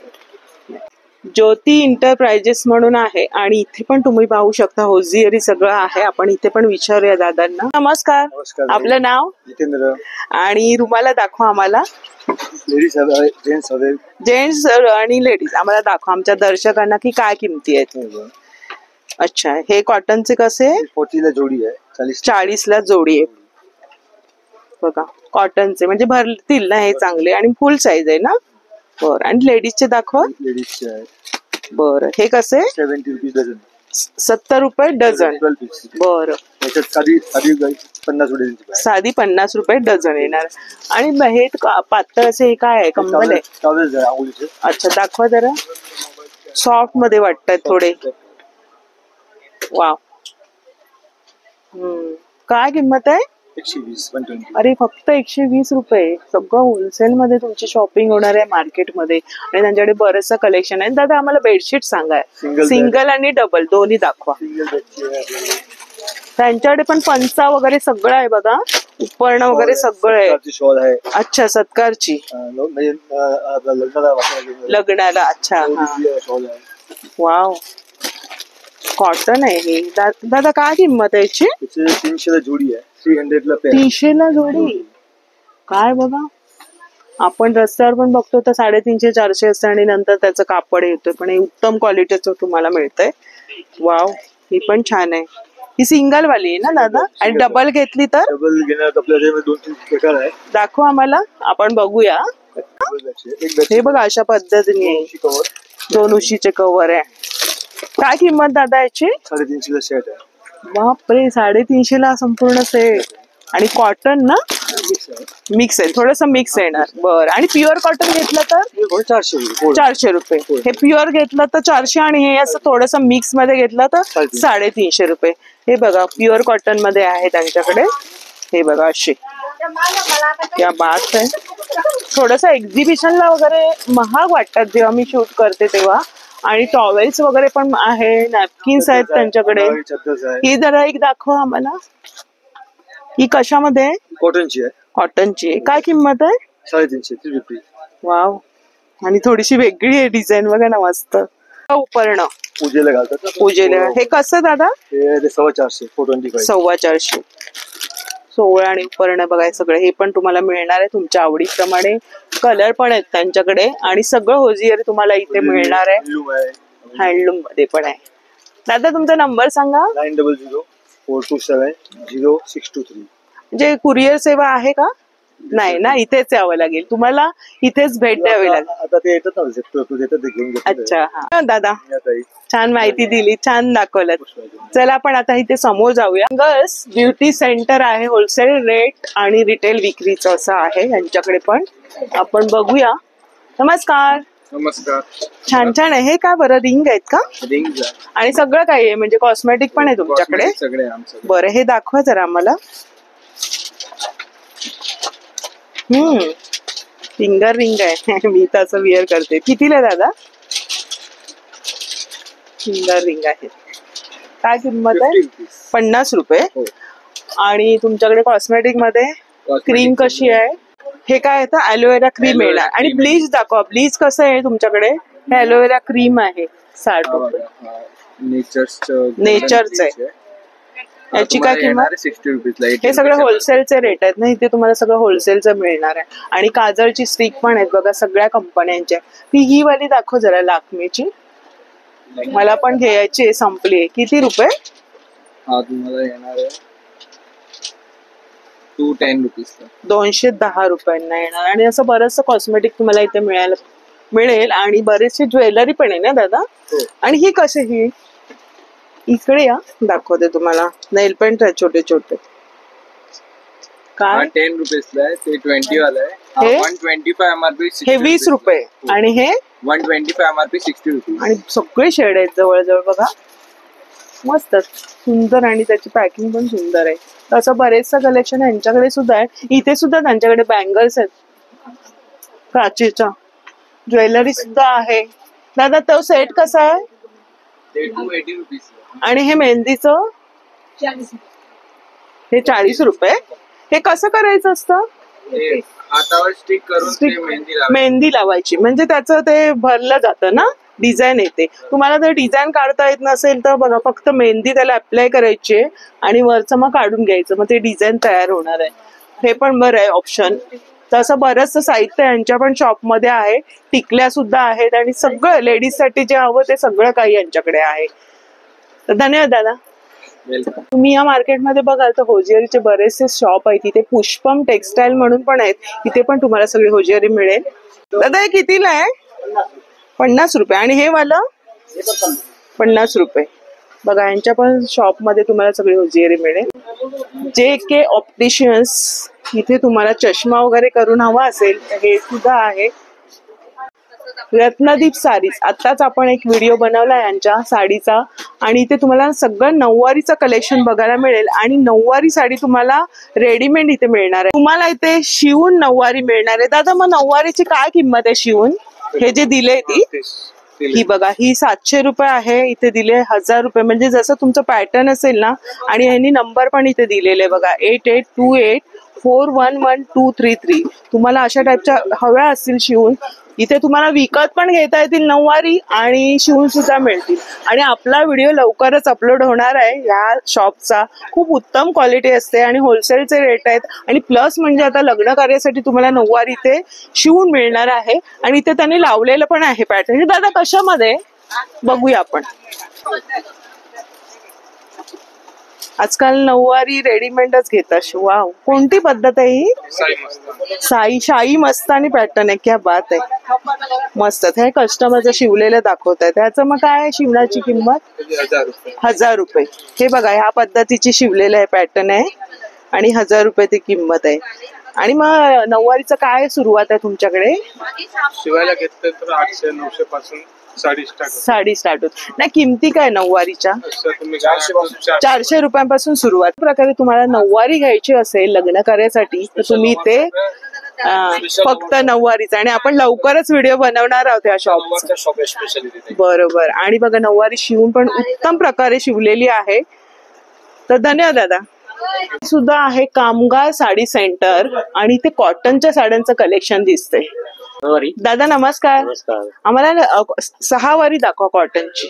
ज्योती इंटरप्राइजेस म्हणून आहे आणि इथे पण तुम्ही पाहू शकता होजियरी सगळं आहे. आपण इथे पण विचारूया दादांना. नमस्कार. नमस्कार. आपलं नाव जितेंद्र. आणि रुमाला दाखवा आम्हाला. लेडीज हवे, जेंट्स हवे. जेंट्स आणि लेडीज आम्हाला दाखवा आमच्या दर्शकांना की काय किमती आहेत. अच्छा, हे कॉटनचे कसे? 40 ला जोडी आहे, 40 जोडी आहे. बघा कॉटनचे म्हणजे भरतील ना हे चांगले आणि फुल साईज आहे ना. बरं, आणि लेडीजचे दाखवा. लेडीजचे आहे. बरं, हे कसे? 70 रुपीज डझन. 70 रुपये डझन. 12 पीस. बरं, त्याच्यात साधी 50 रुपये. साधी 50 रुपये डझन येणार. आणि हे पातळ असे हे काय आहे? कंबल आहे. टॉवेल्स आहे आंघोळीचे. अच्छा, दाखवा जरा. सॉफ्ट मध्ये वाटतात थोडे. वाव. काय किंमत आहे? 120, 120. अरे फक्त 120 रुपये. सगळं होलसेल मध्ये तुमची शॉपिंग होणार आहे मार्केटमध्ये. आणि त्यांच्याकडे बरंचसं कलेक्शन आहे. दादा आम्हाला बेडशीट सांगा. सिंगल आणि डबल दोन्ही दाखवा. सिंगल बेडची आहे आपल्याकडे. त्यांच्याकडे पण पंचा वगैरे सगळं आहे बघा. उपकरण वगैरे सगळं आहे. शॉल आहे. अच्छा, सत्कारची म्हणजे लग्नाला वापरायला. लग्नाला. अच्छा, शॉल आहे. वाव. कॉटन आहे हे. दादा काय किंमत आहे याची? 300 ला जोडी आहे, 300 ला पेअर. 300 ला जोडी. काय बघा, आपण रस्त्यावर पण बघतो तर 350 400 असतं आणि नंतर त्याचं कापड येतोय. पण हे उत्तम क्वालिटीचं तुम्हाला मिळतंय. वाव, ही पण छान आहे. ही सिंगल वाली आहे ना दादा? आणि डबल घेतली तर? डबल घेण्यात आपल्याकडे 2-3 प्रकार आहे. दाखवा आम्हाला, आपण बघूया. हे बघा अशा पद्धतीने आहे. 2 उशीचे कव्हर आहे. काय किंमत दादा याची? 350 ला सेट आहे. बापरे, 350 ला संपूर्ण सेट. आणि कॉटन ना? मिक्स आहे, थोडस मिक्स येणार. बरं, आणि प्युअर कॉटन घेतलं तर 400 रुपये. हे प्युअर घेतलं तर 400 आणि हे असं थोडस मिक्स मध्ये घेतलं तर 350 रुपये. हे बघा प्युअर कॉटन मध्ये आहे त्यांच्याकडे. हे बघा असे. क्या बात आहे. थोडस एक्झिबिशनला वगैरे महाग वाटतात जेव्हा मी शूट करते तेव्हा. आणि टॉवेल्स वगैरे पण आहे, नॅपकिन्स आहेत त्यांच्याकडे. ही जरा एक दाखवा आम्हाला. ही कशामध्ये आहे? कॉटनची आहे. कॉटनची आहे. काय किंमत आहे? 350. वाव, आणि थोडीशी वेगळी आहे डिझाईन बघा ना, मस्त. उपकरण पूजेला घालतात. पूजेला. हे कसं दादा? हे 425, 425. 425. 16 आणि उपकरण बघाय सगळे. हे पण तुम्हाला मिळणार आहे तुमच्या आवडीप्रमाणे. कलर पण आहेत त्यांच्याकडे आणि सगळं होजियर तुम्हाला इथे मिळणार आहे. हँडलूम मध्ये पण आहे. दादा तुमचा नंबर सांगा. 9004270623. म्हणजे कुरिअर सेवा आहे का? नाही ना, इथेच यावं लागेल तुम्हाला. इथेच भेट द्यावी लागेल. आता ते येतात ना, येतात ते घेऊन घेतात. अच्छा, हा दादा छान माहिती दिली, छान दाखवलं. चला आपण आता इथे समोर जाऊया. गर्ल्स ब्युटी सेंटर आहे. होलसेल रेट आणि रिटेल विक्रीचं असं आहे यांच्याकडे पण. आपण बघूया. नमस्कार. नमस्कार. छान छान आहे. हे काय बरं, रिंग आहेत का? रिंग आणि सगळं काही आहे म्हणजे कॉस्मेटिक पण आहे तुमच्याकडे? सगळे आमचं. बरं, हे दाखवा जरा आम्हाला. फिंगर रिंग आहे. मी तर असं विअर करते. कितीला दादा? फिंगर रिंग आहे. काय किंमत आहे? 50 रुपये. आणि तुमच्याकडे कॉस्मेटिक मध्ये क्रीम कशी आहे? हे काय येतं? ॲलोवेरा क्रीम येणार. आणि ब्लीच दाखवा. ब्लीच कसं आहे तुमच्याकडे? हे ॲलोवेरा क्रीम आहे 60 रुपये. नेचरच आहे. याची काय किंमत? 60 रुपीजला. हे सगळं होलसेलचे रेट आहेत ना, इथे तुम्हाला सगळं होलसेलचं मिळणार आहे. आणि काजळची स्टिक पण आहेत बघा सगळ्या कंपन्यांच्या. ही वाली दाखव जरा, लॅक्मेची. मला पण घ्यायची आहे, संपली. किती रुपये? हा तुम्हाला येणार आहे 210 रुपीज. 210 रुपयांना येणार. आणि असं बरंचसं कॉस्मेटिक तुम्हाला इथे मिळेल. आणि बरेचसे ज्वेलरी पण आहे ना दादा? आणि ही कशी? ही इकडे या, दाखवते तुम्हाला. नेल पेंट आहे छोटे छोटे. काय? 10 रुपीजला आहे. ते 20 वाला आहे. 125 MRP. हे 20 रुपये. आणि हे 125 MRP 60 रुपीज. आणि सगळे शेड आहेत जवळजवळ बघा. मस्त सुंदर. आणि त्याची पॅकिंग पण सुंदर आहे. असं बरेचसं कलेक्शन यांच्याकडे सुद्धा आहे. इथे सुद्धा त्यांच्याकडे बँगल्स आहेत काचेच्या. ज्वेलरी सुद्धा आहे. दादा तो सेट कसा आहे? ते 280 रुपीज. आणि हे मेहंदीचं? हे 40 रुपये. हे कसं करायचं असतं? ते हातावर स्टिक करून ते मेहंदी लावायची. मेहंदी लावायची म्हणजे त्याचं ते भरलं जातं ना, डिझाईन येते. तुम्हाला जर डिझाईन काढता येत नसेल तर बघा, फक्त मेहंदी त्याला अप्लाय करायची आणि वरचं मग काढून घ्यायचं, मग ते डिझाईन तयार होणार आहे. हे पण बरं आहे ऑप्शन. तसं बरंचसं साहित्य यांच्या पण शॉपमध्ये आहे. टिकल्या सुद्धा आहेत आणि सगळं लेडीजसाठी जे हवं ते सगळं काही यांच्याकडे आहे. तर धन्यवाद दादा. Welcome. तुम्ही या मार्केटमध्ये बघाल तर होजियरीचे बरेचसे शॉप आहेत. इथे पुष्पम टेक्सटाईल म्हणून पण आहेत. इथे पण तुम्हाला सगळी होजियरी मिळेल. दादा हे कितीला आहे? 50 रुपये. आणि हे वाला 50 रुपये. बघा यांच्या पण शॉप मध्ये तुम्हाला सगळी होजियरी मिळेल. JK ऑप्टिशियन्स, इथे तुम्हाला चष्मा वगैरे करून हवा असेल तर हे सुद्धा आहे. रत्नदीप साडीज, आत्ताच आपण एक व्हिडिओ बनवला यांच्या साडीचा आणि इथे तुम्हाला सगळं नऊवारीचं कलेक्शन बघायला मिळेल आणि नऊवारी साडी तुम्हाला रेडीमेड इथे मिळणार आहे. तुम्हाला इथे शिवून नऊवारी मिळणार आहे. दादा मग नऊवारीची काय किंमत आहे शिवून? हे जे दिले ती ही बघा, ही 700 रुपये आहे. इथे दिले 1000 रुपये. म्हणजे जसं तुमचं पॅटर्न असेल ना, आणि यांनी नंबर पण इथे दिलेले बघा, 8828411233. तुम्हाला अशा टाईपच्या हव्या असतील शिवून, इथे तुम्हाला विकत पण घेता येतील नऊवारी आणि शिवून सुद्धा मिळतील. आणि आपला व्हिडिओ लवकरच अपलोड होणार आहे या शॉपचा. खूप उत्तम क्वालिटी असते आणि होलसेलचे रेट आहेत. आणि प्लस म्हणजे आता लग्न कार्यासाठी तुम्हाला नऊवारी इथे शिवून मिळणार आहे. आणि इथे त्यांनी लावलेलं पण आहे पॅटर्न. हे दादा कशामध्ये बघूया आपण. आजकाल नऊवारी रेडीमेडच घेतात. वाव, कोणती पद्धत आहे ही? शाही मस्तानी पॅटर्न आहे. क्या बात आहे, मस्त. हे कस्टमरचं शिवलेलं दाखवत आहे. त्याचं मग काय आहे शिवण्याची किंमत? 1000 रुपये. हे बघा, ह्या पद्धतीची शिवलेलं आहे पॅटर्न आहे आणि 1000 रुपये ती किंमत आहे. आणि मग नऊवारीचं काय सुरुवात आहे तुमच्याकडे? शिवायला घेतलं तर 800-900 पासून साडी स्टार्ट होत. नाही, किमती काय नऊवारीच्या? 400 रुपयांपासून सुरुवात. प्रकारे तुम्हाला नऊवारी घ्यायची असेल लग्न कार्यासाठी तर तुम्ही इथे फक्त नऊवारीचा, आणि आपण लवकरच व्हिडिओ बनवणार आहोत या शॉपचा. बरोबर. आणि बघा नऊवारी शिवून पण उत्तम प्रकारे शिवलेली आहे. तर धन्यवाद दादा. सुद्धा आहे कामगार साडी सेंटर आणि इथे कॉटनच्या साड्यांचं कलेक्शन दिसतंय. दादा नमस्कार. आम्हाला 6 वारी दाखवा कॉटनची.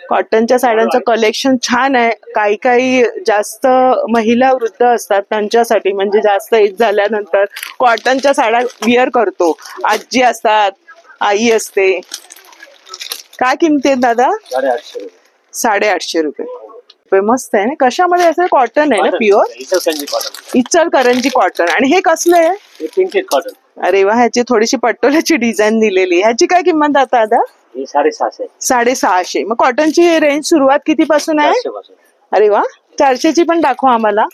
कॉटनच्या साड्यांचं कलेक्शन छान आहे. काही काही जास्त महिला वृद्ध असतात त्यांच्यासाठी, म्हणजे जास्त एज झाल्यानंतर कॉटनच्या साड्या विअर करतो. आजी असतात, आई असते. काय किमती आहेत दादा? 850 रुपये. मस्त आहे ना. कशामध्ये असं? कॉटन आहे ना, प्युअर इचलकरंजी कॉटन. आणि हे कसलं आहे? Printed cotton. अरे वा, ह्याची थोडीशी पटोल्याची डिझाईन दिलेली. ह्याची काय किंमत आता दादा? 650. मग कॉटनची रेंज सुरुवात कितीपासून आहे? 400 अरे वा, 400ची पण दाखवा आम्हाला.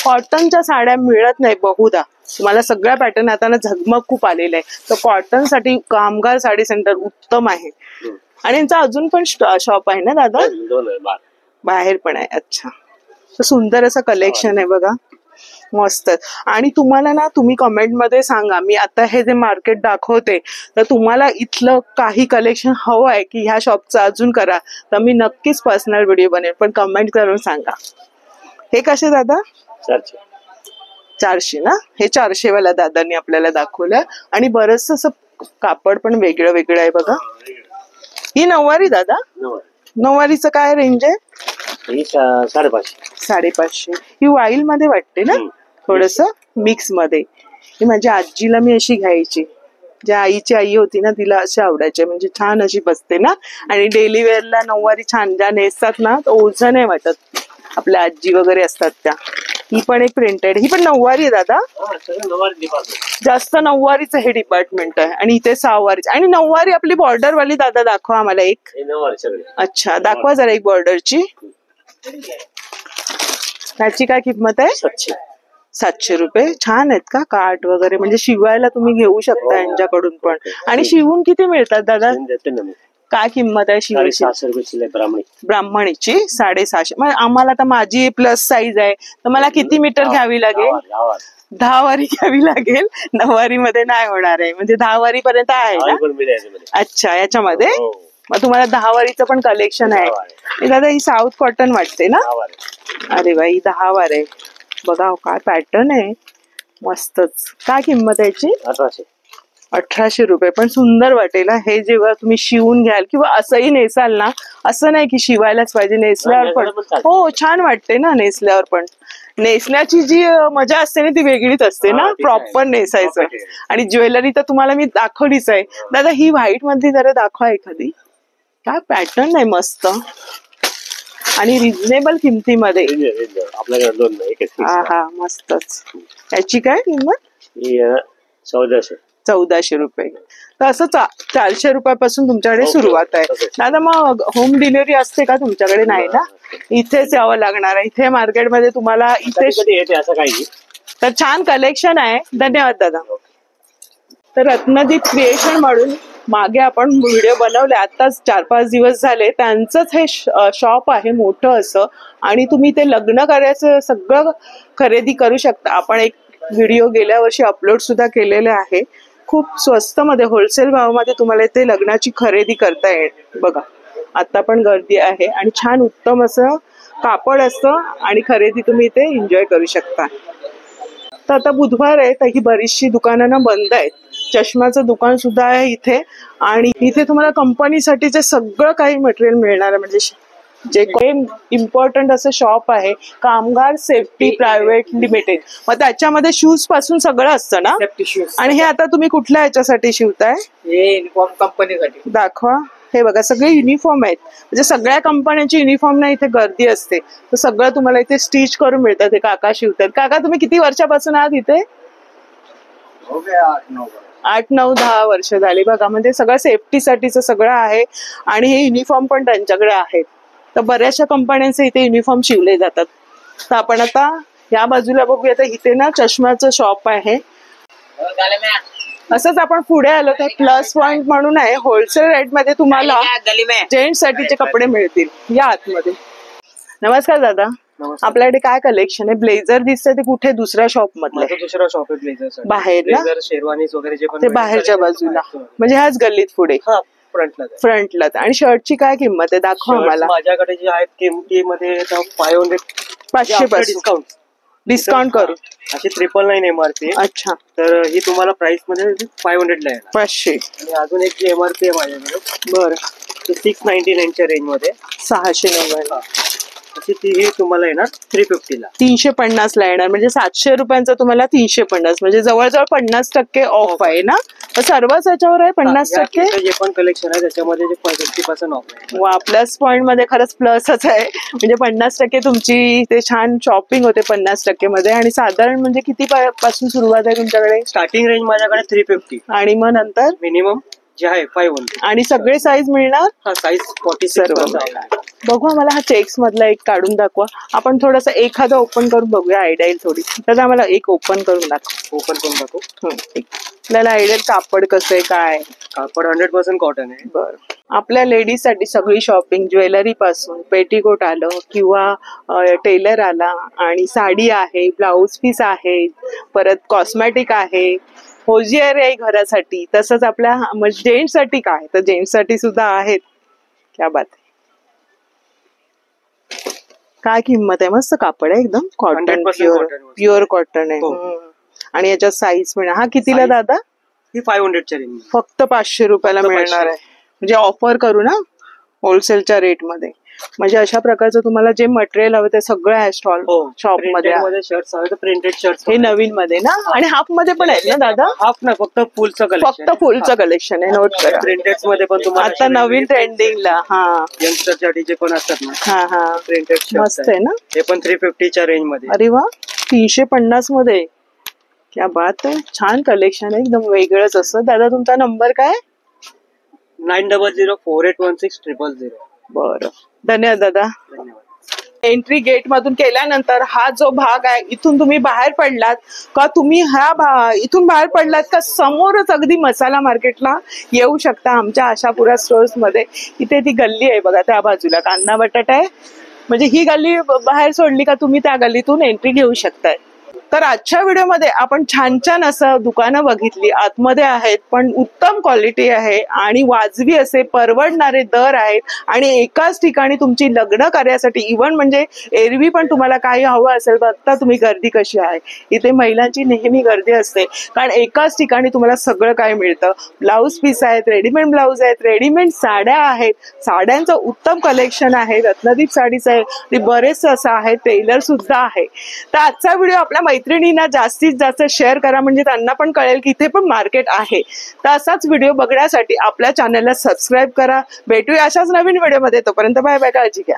कॉटनच्या साड्या मिळत नाही बहुधा. तुम्हाला सगळ्या पॅटर्न आता ना झगमग खूप आलेलं आहे. तर कॉटन साठी कामगार साडी सेंटर उत्तम आहे. आणि यांचा अजून पण शॉप आहे ना दादा? बाहेर पण आहे. अच्छा, तर सुंदर असं कलेक्शन आहे बघा, मस्त. आणि तुम्हाला ना, तुम्ही कमेंट मध्ये सांगा, मी आता हे जे मार्केट दाखवते तर तुम्हाला इथलं काही कलेक्शन हवं आहे की ह्या शॉपचं अजून करा, तर मी नक्कीच पर्सनल व्हिडिओ बनेल. पण कमेंट करून सांगा. हे कसे दादा? 400 ना. हे 400 वाला दादांनी आपल्याला दाखवलं. आणि बरंच असं कापड पण वेगळं वेगळं आहे बघा. ही नऊवारी दादा? नऊवारीचं काय रेंज आहे? 550. ही वाईल मध्ये वाटते ना, थोडस मिक्स मध्ये. ही माझ्या आजीला मी अशी घ्यायची. ज्या आईची आई होती ना तिला अशी आवडायचे, म्हणजे छान अशी बसते ना. आणि डेली वेअरला नऊवारी छान ज्या नेसतात ना, तर ओझं नाही वाटत. आपल्या आजी वगैरे असतात त्या. ही पण एक प्रिंटेड. ही पण नऊवारी आहे दादा? जास्त नऊवारीचं हे डिपार्टमेंट आहे. आणि इथे 6 वारी. आणि नऊवारी आपली बॉर्डर वाली दादा दाखवा आम्हाला एक. अच्छा, दाखवा जरा एक बॉर्डरची. त्याची काय किंमत आहे? 700 रुपये. छान आहेत का काट वगैरे, म्हणजे शिवायला तुम्ही घेऊ शकता यांच्याकडून पण. आणि शिवून किती मिळतात दादा? काय किंमत आहे शिवायची? 600 रुपये ब्राह्मणीची 650. मग आम्हाला तर माझी प्लस साईज आहे, तर मला किती मीटर घ्यावी लागेल? 10 वारी घ्यावी लागेल. नऊवारी मध्ये नाही होणार आहे, म्हणजे 10 वारी पर्यंत आहे ना? अच्छा, याच्यामध्ये मग तुम्हाला 10 वारीचं पण कलेक्शन आहे. दादा ही साऊथ कॉटन वाटते ना? अरे बाई, 10 वार आहे. बघा काय पॅटर्न आहे, मस्तच. काय किंमत आहे याची? 1800. 1800 रुपये. पण सुंदर वाटेल हा. हे जेव्हा तुम्ही शिवून घ्याल किंवा असंही नेसाल ना, असं नाही की शिवायलाच पाहिजे, नेसल्यावर पण नेसल्यावर पण चालतं. हो छान वाटते ना नेसल्यावर पण. नेसण्याची जी मजा असते ना ती वेगळीच असते हा, ना, ती प्रॉपर आहे. नेसायचं. Proper आहे. आणि ज्वेलरी तर तुम्हाला मी दाखवलीच आहे. दादा ही व्हाईट मध्ये जरा दाखवा एखादी. काय पॅटर्न आहे मस्त आणि रिझनेबल किमतीमध्ये. आपल्याकडे 2 नाही, एकच fix हा आहे. हा मस्तच. याची काय किंमत? ही 1400. 1400 रुपये. तर असं 400 रुपयापासून तुमच्याकडे हो, सुरुवात आहे. तसंच. दादा मग होम डिलिव्हरी असते का तुमच्याकडे? नाही ना, इथेच यावं लागणार आहे. इथे मार्केटमध्ये तुम्हाला इथे. कधी येते असं काही नाही. तर छान कलेक्शन आहे. धन्यवाद दादा. तर रत्नदीप क्रिएशन म्हणून मागे आपण व्हिडिओ बनवले आताच 4-5 दिवस झाले. त्यांचंच हे शॉप आहे मोठं असं, आणि तुम्ही ते लग्न करायचं सगळं खरेदी करू शकता. आपण एक व्हिडिओ गेल्या वर्षी अपलोड सुद्धा केलेले आहे. खूप स्वस्त मध्ये होलसेल भावामध्ये तुम्हाला इथे लग्नाची खरेदी करता येईल. बघा आता पण गर्दी आहे आणि छान उत्तम असं कापड असतं आणि खरेदी तुम्ही इथे एन्जॉय करू शकता. तर आता बुधवार आहे तर ही बरीचशी दुकानांना बंद आहेत. चष्म्याचं दुकान सुद्धा आहे इथे, आणि इथे तुम्हाला कंपनीसाठीचे सगळं काही मटेरियल मिळणार आहे. म्हणजे जे काही इम्पॉर्टंट असं शॉप आहे, कामगार सेफ्टी प्रायव्हेट लिमिटेड. मग त्याच्यामध्ये शूज पासून सगळं असतं ना. Safety shoes. आणि हे आता तुम्ही कुठल्या याच्यासाठी शिवताय? हे युनिफॉर्म कंपनीसाठी. दाखवा. हे बघा सगळे युनिफॉर्म आहेत. म्हणजे सगळ्या कंपन्यांची युनिफॉर्म ना इथे गर्दी असते. तर सगळं तुम्हाला इथे स्टिच करून मिळतं. ते काका शिवतात. काका तुम्ही किती वर्षापासून आहात इथे? हो गया 8-9 8-9-10 वर्ष झाली. बघा म्हणजे सगळं सेफ्टीसाठीचं सगळं आहे, आणि हे युनिफॉर्म पण त्यांच्याकडे आहेत. तर बऱ्याचशा कंपन्यांचे इथे युनिफॉर्म शिवले जातात. तर आपण आता या बाजूला बघूया. तर इथे ना चष्म्याचं शॉप आहे. असंच आपण पुढे आलो तर प्लस पॉइंट म्हणून आहे. होलसेल रेट मध्ये तुम्हाला जेंट्स साठीचे कपडे मिळतील. या आतमध्ये. नमस्कार दादा. आपल्याकडे काय कलेक्शन आहे? ब्लेझर दिसतंय ते कुठे? दुसऱ्या शॉप मधलं? माझं दुसरा शॉप आहे ब्लेझर. बाहेर ना? ब्लेझर शेरवानीज वगैरे जे पण ते बाहेरच्या बाजूला, म्हणजे ह्याच गल्लीत पुढे हा फ्रंटला. फ्रंटला. आणि शर्टची काय किंमत आहे दाखवा आम्हाला. माझ्याकडे जे आहेत किमतीमध्ये 500 500 पासून डिस्काउंट. डिस्काउंट करू. अशी 999 एमआरपी आहे. अच्छा. तर ही तुम्हाला प्राइस मध्ये 500 ला येणार. 500. आणि अजून एक एमआरपी आहे माझ्याकडे, बरं. ते 699 च्या रेंज मध्ये 690. अशी ती ही तुम्हाला येणार 350 ला. 350 ला येणार. म्हणजे 700 रुपयांचा तुम्हाला 350, म्हणजे जवळजवळ 50% ऑफ आहे ना. तर सर्वच याच्यावर आहे 50%. जे पण कलेक्शन आहे त्याच्यामध्ये 50% ऑफ आहे. वा, प्लस पॉइंट मध्ये खरंच प्लसच आहे. म्हणजे 50% तुमची ते छान शॉपिंग होते 50% मध्ये. आणि साधारण म्हणजे किती पासून सुरुवात आहे तुमच्याकडे? स्टार्टिंग रेंज माझ्याकडे 350, आणि मग नंतर मिनिमम जे आहे 500. आणि सगळे साईज मिळणार. हा साईज 46 सर्व. आहे. बघू आम्हाला हा चेक्स मधला एक काढून दाखवा. आपण थोडासा एखादा ओपन करून बघूया, आयडिया येईल थोडी. तर आम्हाला एक ओपन करून दाखवा. ओपन करून टाकू. आपल्याला आयडिया कापड कसं आहे काय. कापड 100% कॉटन आहे. बरं. आपल्या लेडीज साठी सगळी शॉपिंग, ज्वेलरी पासून पेटीकोट आलं किंवा टेलर आला, आणि साडी आहे, ब्लाऊज पीस आहे, परत कॉस्मॅटिक आहे, होजियर आहे घरासाठी. तसंच आपल्या जेंट्स साठी काय, तर जेंट्स साठी सुद्धा आहेत. क्या बात आहे. काय किंमत आहे? मस्त कापड आहे एकदम. Cotton, 100% pure cotton. Pure cotton आहे. हो. आणि याच्यात साईज पण हा कितीला Size? दादा? ही 500 च्या रेंज. फक्त 500 रुपयाला फक्त मिळणार 500. आहे. म्हणजे ऑफर करू ना होलसेलच्या रेट मध्ये. म्हणजे अशा प्रकारचं तुम्हाला जे मटेरियल हवं ते सगळं आहे स्टॉल शॉप मध्ये. शर्ट्स हवे तर प्रिंटेड शर्ट्स. हे नवीन मध्ये ना, आणि हाफ मध्ये पण आहेत ना दादा? हाफ ना, फक्त फुलचं कलेक्शन. फक्त फुलचं कलेक्शन आहे. नोट करा. प्रिंटेड मध्ये पण तुम्हाला आता नवीन ट्रेंडिंगला. हा यंगस्टर साठी जे पण असतात ना, हा हा प्रिंटेड शर्ट्स मस्त आहे ना. हे पण 350 च्या रेंज मध्ये. अरे वा, 350 मध्ये. क्या बात आहे. छान कलेक्शन आहे एकदम वेगळंच असं. दादा तुमचा नंबर काय? 9004816000. बरं, धन्यवाद दादा. धन्यवाद. एंट्री गेट मधून केल्यानंतर हा जो भाग आहे, इथून तुम्ही बाहेर पडलात का, तुम्ही इथून बाहेर पडलात का समोरच अगदी मसाला मार्केटला येऊ शकता. आमच्या आशापुरा स्टोर्स मध्ये इथे ती गल्ली आहे बघा, त्या बाजूला कांदा बटाटा आहे. म्हणजे ही गल्ली बाहेर सोडली का तुम्ही त्या गल्लीतून एंट्री घेऊ शकताय. तर आजच्या व्हिडिओमध्ये आपण छान छान असं दुकानं बघितली, आतमध्ये आहेत पण उत्तम क्वालिटी आहे आणि वाजवी असे परवडणारे दर आहेत आणि एकाच ठिकाणी तुमची लग्न कार्यासाठी इव्हन म्हणजे एरवी पण तुम्हाला काही हवं असेल तर आता तुम्ही गर्दी कशी आहे, इथे महिलांची नेहमी गर्दी असते कारण एकाच ठिकाणी तुम्हाला सगळं काय मिळतं. ब्लाऊज पीस आहेत, रेडीमेड ब्लाऊज आहेत, रेडीमेड साड्या आहेत, साड्यांचं उत्तम कलेक्शन आहे, रत्नदीप साडीचं आहे, बरेच असं आहे, टेलर सुद्धा आहे. तर आजचा व्हिडिओ आपल्या मैत्रिणींना जास्तीत जास्त शेअर करा म्हणजे त्यांना पण कळेल की इथे पण मार्केट आहे. तर असाच व्हिडिओ बघण्यासाठी आपल्या चॅनलला सबस्क्राईब करा. भेटूया अशाच नवीन व्हिडिओमध्ये, तोपर्यंत बाय बाय, काळजी घ्या.